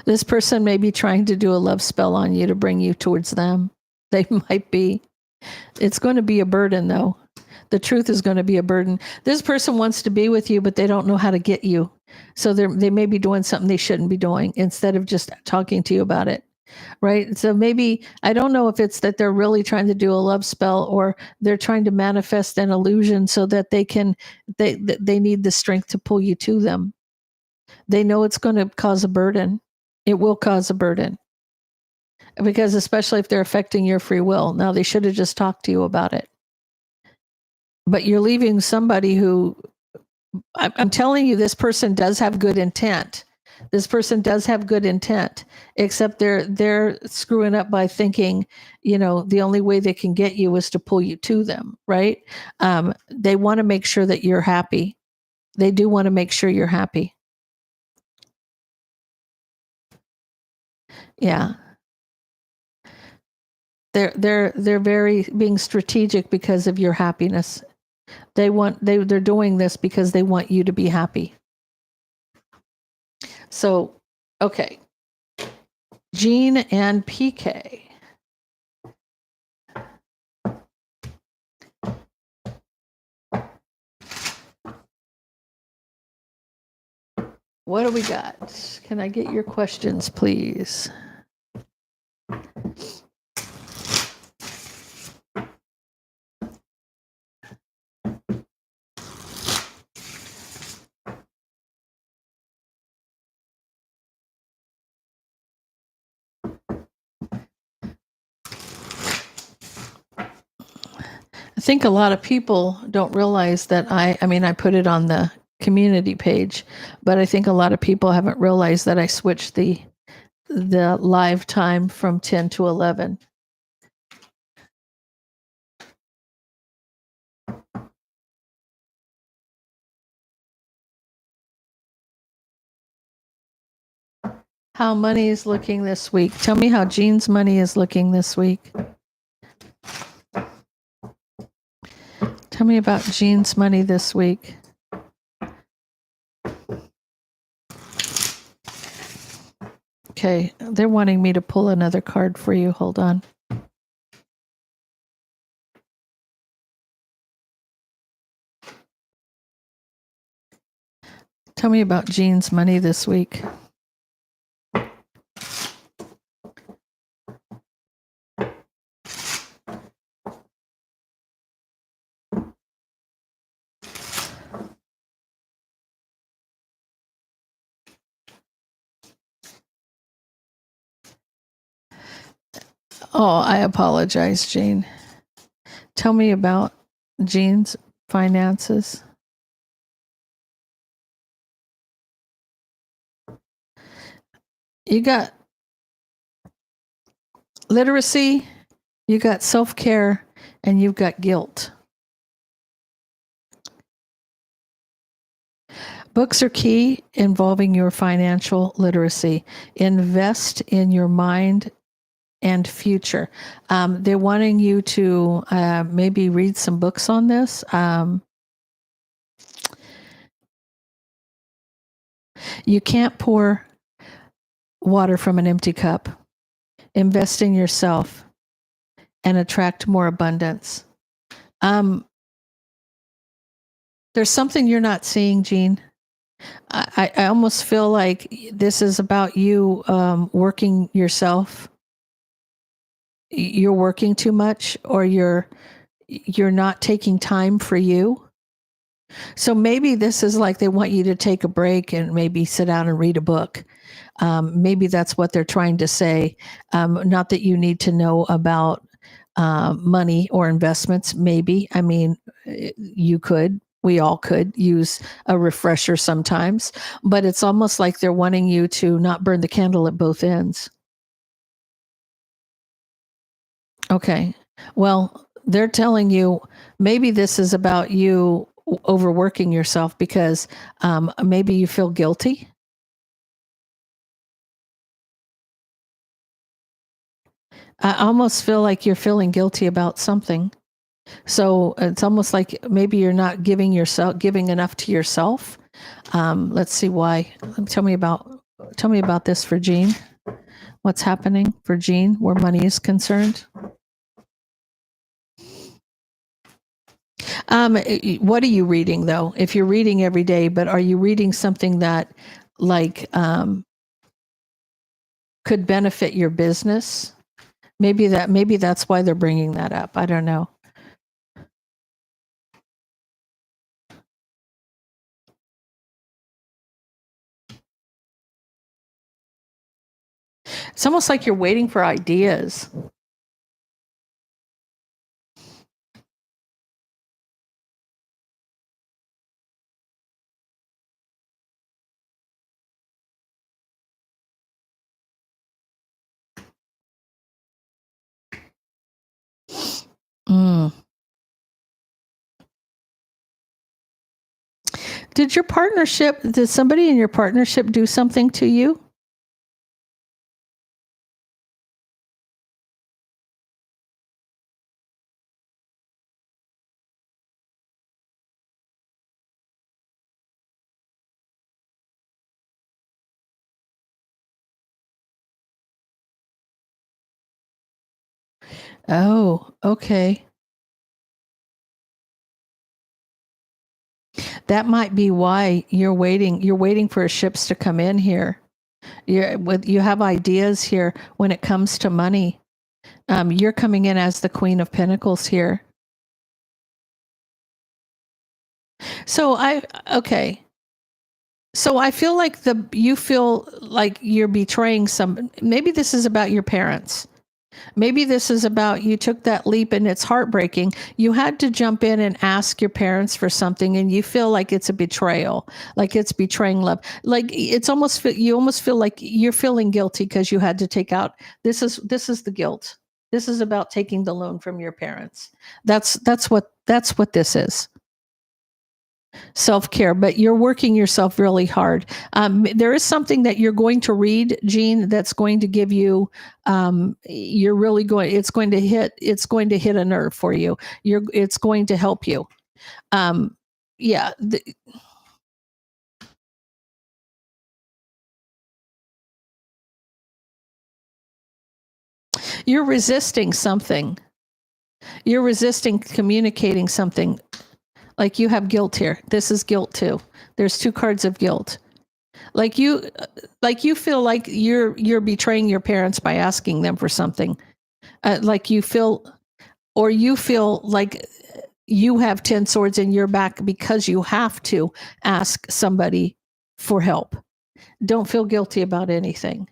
This person may be trying to do a love spell on you to bring you towards them. They might be. It's going to be a burden, though. The truth is going to be a burden. This person wants to be with you, but they don't know how to get you. So they may be doing something they shouldn't be doing instead of just talking to you about it. Right. So maybe, I don't know if it's that they're really trying to do a love spell or they're trying to manifest an illusion so that they need the strength to pull you to them. They know it's going to cause a burden. It will cause a burden. Because especially if they're affecting your free will. Now, they should have just talked to you about it. But you're leaving somebody who, I'm telling you, this person does have good intent. This person does have good intent, except they're screwing up by thinking, the only way they can get you is to pull you to them, right? They want to make sure that you're happy. They do want to make sure you're happy. Yeah. They're very being strategic because of your happiness. They're doing this because they want you to be happy. So, okay. Jean and PK. What do we got? Can I get your questions, please? I think a lot of people don't realize that I put it on the community page, but I think a lot of people haven't realized that I switched the live time from 10 to 11. How money is looking this week. Tell me how Jean's money is looking this week. Tell me about Jean's money this week. Okay, they're wanting me to pull another card for you. Hold on. Tell me about Jean's money this week. Oh, I apologize, Jean. Tell me about Jean's finances. You got literacy, you got self-care, and you've got guilt. Books are key involving your financial literacy. Invest in your mind and future. They're wanting you to maybe read some books on this. You can't pour water from an empty cup. Invest in yourself and attract more abundance. There's something you're not seeing, Jean. I almost feel like this is about you working yourself. You're working too much, or you're not taking time for you. So maybe this is like they want you to take a break and maybe sit down and read a book. Maybe that's what they're trying to say. Not that you need to know about money or investments. Maybe, I mean, you could. We all could use a refresher sometimes, but it's almost like they're wanting you to not burn the candle at both ends. Okay. Well, they're telling you maybe this is about you overworking yourself because maybe you feel guilty. I almost feel like you're feeling guilty about something. So it's almost like maybe you're not giving enough to yourself. Let's see why. Tell me about this for Jean. What's happening for Jean where money is concerned? What are you reading though? If you're reading every day, but are you reading something that like could benefit your business? Maybe that's why they're bringing that up. I don't know. It's almost like you're waiting for ideas. Mm. Did somebody in your partnership do something to you? Oh, okay. That might be why you're waiting. You're waiting for ships to come in here. You have ideas here when it comes to money. You're coming in as the Queen of Pentacles here. So okay. So I feel like you feel like you're betraying maybe this is about your parents. Maybe this is about you took that leap and it's heartbreaking. You had to jump in and ask your parents for something and you feel like it's a betrayal, like it's betraying love. Like you almost feel like you're feeling guilty because you had to take out this is the guilt. This is about taking the loan from your parents. That's what this is. Self-care, but you're working yourself really hard. There is something that you're going to read, Jean, that's going to give you you're really going it's going to hit a nerve for you. It's going to help you. Yeah, you're resisting something. You're resisting communicating something. Like you have guilt here. This is guilt too. There's two cards of guilt. Like you feel like you're betraying your parents by asking them for something. Like you feel like you have 10 swords in your back because you have to ask somebody for help. Don't feel guilty about anything.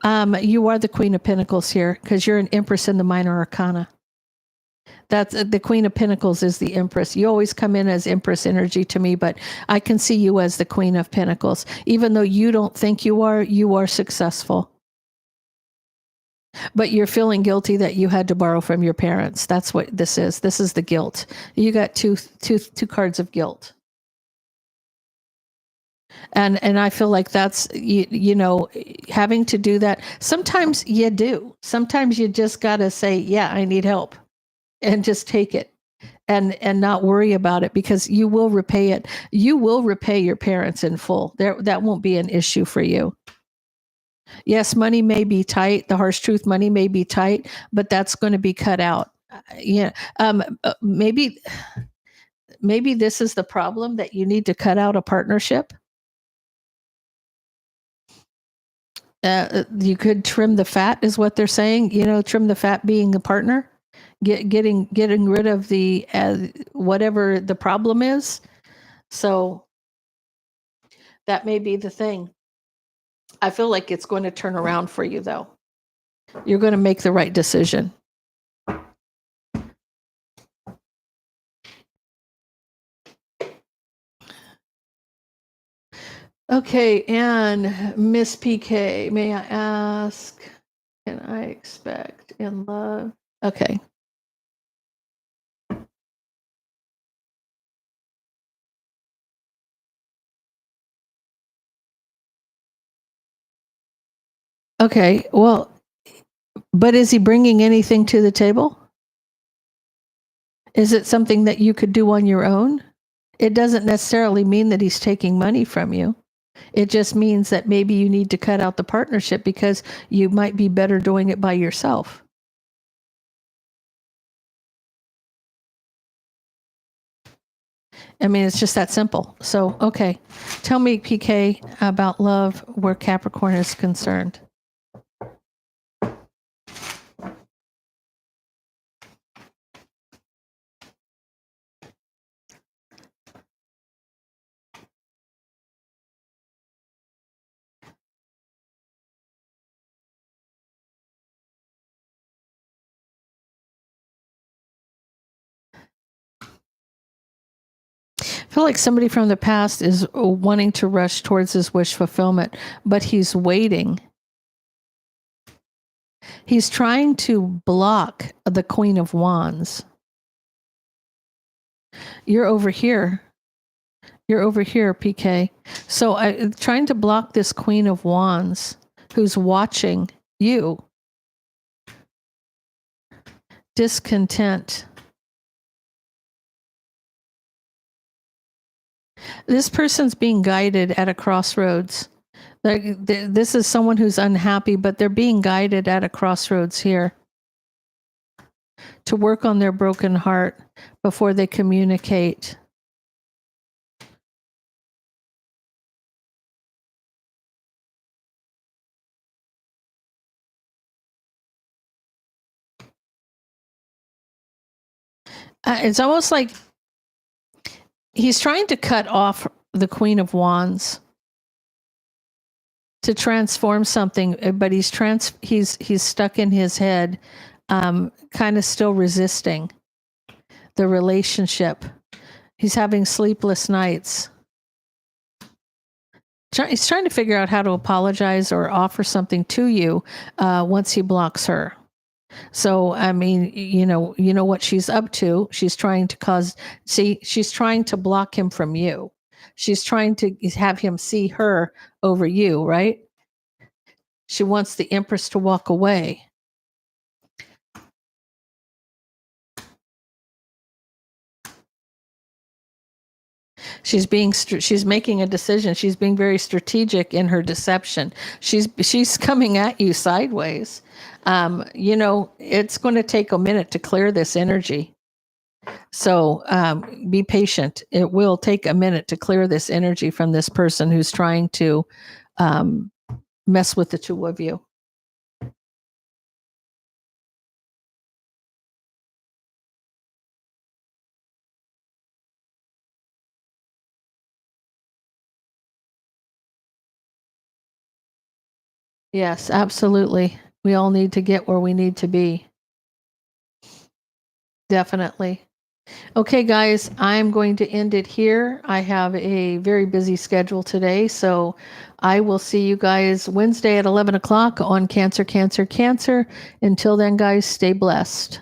You are the Queen of Pentacles here because you're an Empress in the Minor Arcana. That's the Queen of Pentacles is the Empress. You always come in as Empress energy to me, but I can see you as the Queen of Pentacles. Even though you don't think you are successful. But you're feeling guilty that you had to borrow from your parents. That's what this is. This is the guilt. You got two cards of guilt. And I feel like that's, you know, having to do that. Sometimes you do. Sometimes you just got to say, yeah, I need help, and just take it and not worry about it, because you will repay it. You will repay your parents in full. That won't be an issue for you. Yes, money may be tight. The harsh truth, money may be tight, but that's going to be cut out. Yeah. Maybe this is the problem, that you need to cut out a partnership. You could trim the fat, is what they're saying. You know, trim the fat being a partner, getting rid of the whatever the problem is. So that may be the thing. I feel like it's going to turn around for you, though. You're going to make the right decision. Okay, and Miss PK, may I ask, can I expect in love? Okay. Okay, well, but is he bringing anything to the table? Is it something that you could do on your own? It doesn't necessarily mean that he's taking money from you. It just means that maybe you need to cut out the partnership because you might be better doing it by yourself. I mean, it's just that simple. So, okay. Tell me, PK, about love where Capricorn is concerned. I feel like somebody from the past is wanting to rush towards his wish fulfillment, but he's waiting. He's trying to block the Queen of Wands. You're over here. You're over here, PK. So trying to block this Queen of Wands who's watching you. Discontent. This person's being guided at a crossroads. This is someone who's unhappy, but they're being guided at a crossroads here to work on their broken heart before they communicate. It's almost like he's trying to cut off the Queen of Wands to transform something, but he's stuck in his head, kind of still resisting the relationship. He's having sleepless nights. He's trying to figure out how to apologize or offer something to you once he blocks her. So, I mean, you know what she's up to. She's trying to she's trying to block him from you. She's trying to have him see her over you, right? She wants the Empress to walk away. She's making a decision. She's being very strategic in her deception. She's coming at you sideways. You know, it's going to take a minute to clear this energy. So be patient. It will take a minute to clear this energy from this person who's trying to mess with the two of you. Yes, absolutely. We all need to get where we need to be. Definitely. Okay, guys, I'm going to end it here. I have a very busy schedule today, so I will see you guys Wednesday at 11 o'clock on Cancer, Cancer, Cancer. Until then, guys, stay blessed.